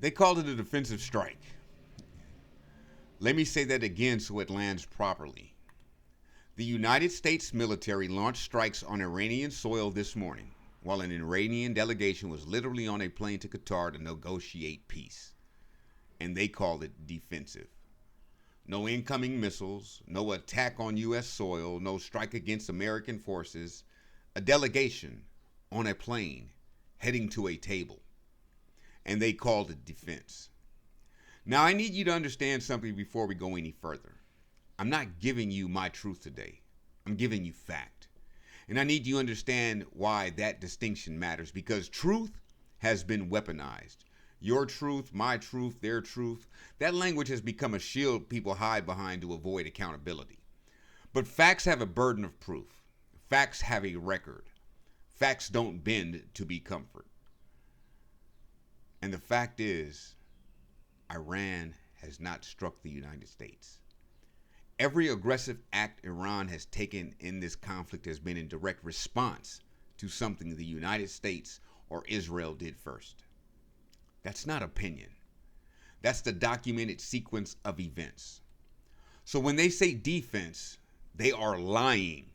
They called it a defensive strike. Let me say that again so it lands properly. The United States military launched strikes on Iranian soil this morning, while an Iranian delegation was literally on a plane to Qatar to negotiate peace. And they called it defensive. No incoming missiles, no attack on U.S. soil, no strike against American forces. A delegation on a plane heading to a table. And they called it defense. Now, I need you to understand something before we go any further. I'm not giving you my truth today. I'm giving you fact. And I need you to understand why that distinction matters, because truth has been weaponized. Your truth, my truth, their truth. That language has become a shield people hide behind to avoid accountability. But facts have a burden of proof. Facts have a record. Facts don't bend to be comfort. And the fact is, Iran has not struck the United States. Every aggressive act Iran has taken in this conflict has been in direct response to something the United States or Israel did first. That's not opinion. That's the documented sequence of events. So when they say defense, they are lying.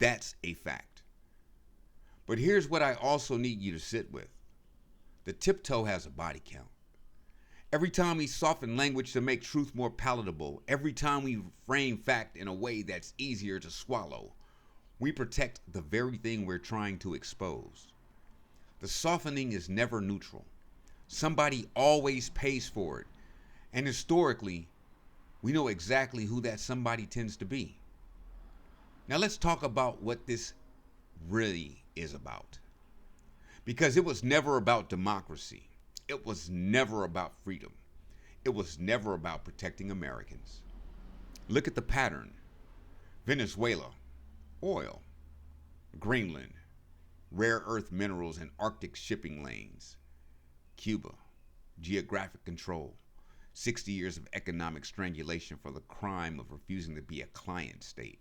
That's a fact. But here's what I also need you to sit with. The Tiptoe has a body count. Every time we soften language to make truth more palatable, every time we frame fact in a way that's easier to swallow, we protect the very thing we're trying to expose. The softening is never neutral. Somebody always pays for it. And historically, we know exactly who that somebody tends to be. Now let's talk about what this really is about. Because it was never about democracy. It was never about freedom. It was never about protecting Americans. Look at the pattern. Venezuela, oil. Greenland, rare earth minerals and Arctic shipping lanes. Cuba, geographic control. 60 years of economic strangulation for the crime of refusing to be a client state.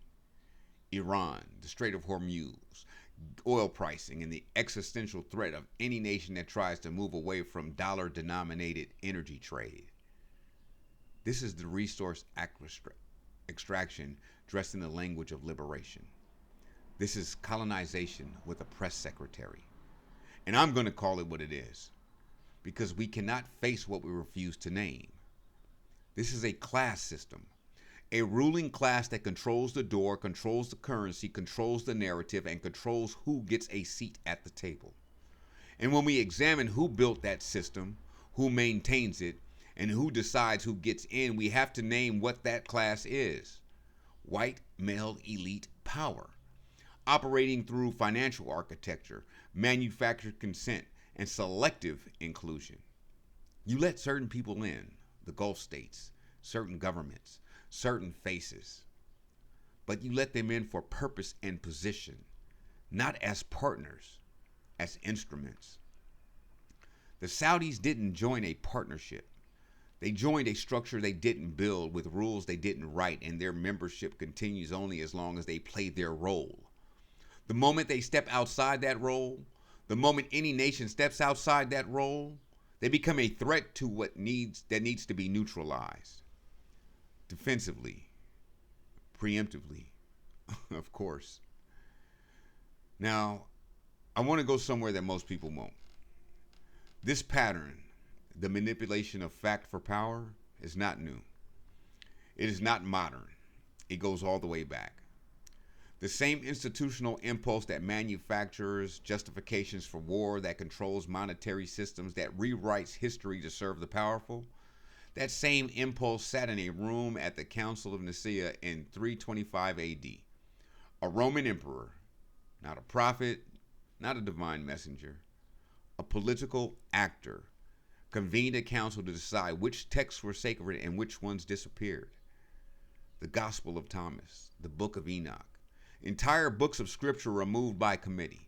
Iran, the Strait of Hormuz, oil pricing, and the existential threat of any nation that tries to move away from dollar-denominated energy trade. This is the resource extraction dressed in the language of liberation. This is colonization with a press secretary. And I'm going to call it what it is, because we cannot face what we refuse to name. This is a class system. A ruling class that controls the door, controls the currency, controls the narrative, and controls who gets a seat at the table. And when we examine who built that system, who maintains it, and who decides who gets in, we have to name what that class is. White male elite power, operating through financial architecture, manufactured consent, and selective inclusion. You let certain people in, the Gulf states, certain governments, certain faces, but you let them in for purpose and position, not as partners, as instruments. The Saudis didn't join a partnership. They joined a structure they didn't build with rules they didn't write, and their membership continues only as long as they play their role. The moment they step outside that role, the moment any nation steps outside that role, they become a threat to what needs to be neutralized. Defensively, preemptively, of course. Now, I want to go somewhere that most people won't. This pattern, the manipulation of fact for power, is not new. It is not modern. It goes all the way back. The same institutional impulse that manufactures justifications for war, that controls monetary systems, that rewrites history to serve the powerful, that same impulse sat in a room at the Council of Nicaea in 325 AD. A Roman emperor, not a prophet, not a divine messenger, a political actor, convened a council to decide which texts were sacred and which ones disappeared. The Gospel of Thomas, the Book of Enoch, entire books of scripture removed by committee.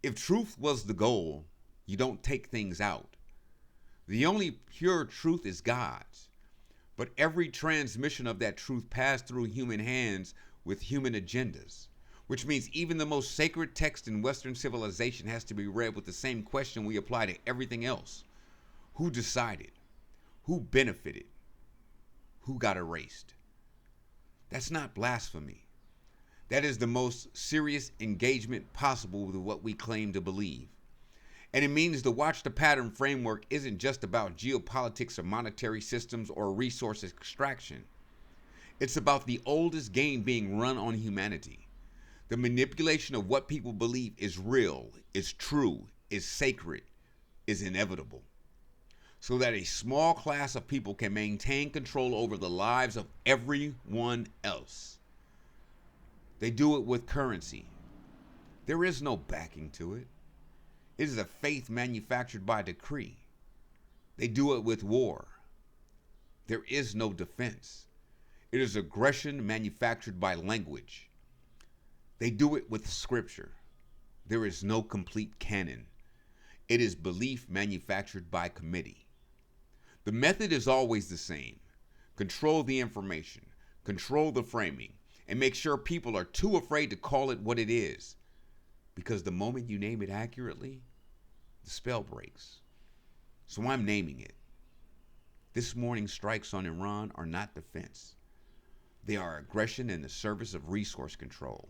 If truth was the goal, you don't take things out. The only pure truth is God's. But every transmission of that truth passed through human hands with human agendas, which means even the most sacred text in Western civilization has to be read with the same question we apply to everything else. Who decided? Who benefited? Who got erased? That's not blasphemy. That is the most serious engagement possible with what we claim to believe. And it means the watch the pattern framework isn't just about geopolitics or monetary systems or resource extraction. It's about the oldest game being run on humanity. The manipulation of what people believe is real, is true, is sacred, is inevitable. So that a small class of people can maintain control over the lives of everyone else. They do it with currency. There is no backing to it. It is a faith manufactured by decree. They do it with war. There is no defense. It is aggression manufactured by language. They do it with scripture. There is no complete canon. It is belief manufactured by committee. The method is always the same. Control the information, control the framing, and make sure people are too afraid to call it what it is. Because the moment you name it accurately, the spell breaks. So I'm naming it. This morning's strikes on Iran are not defense. They are aggression in the service of resource control,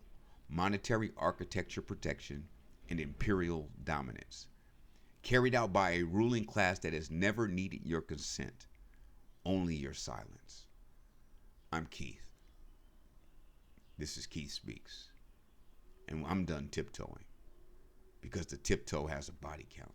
monetary architecture protection, and imperial dominance, carried out by a ruling class that has never needed your consent, only your silence. I'm Keith. This is KeithSpeaks. And I'm done tiptoeing, because the tiptoe has a body count.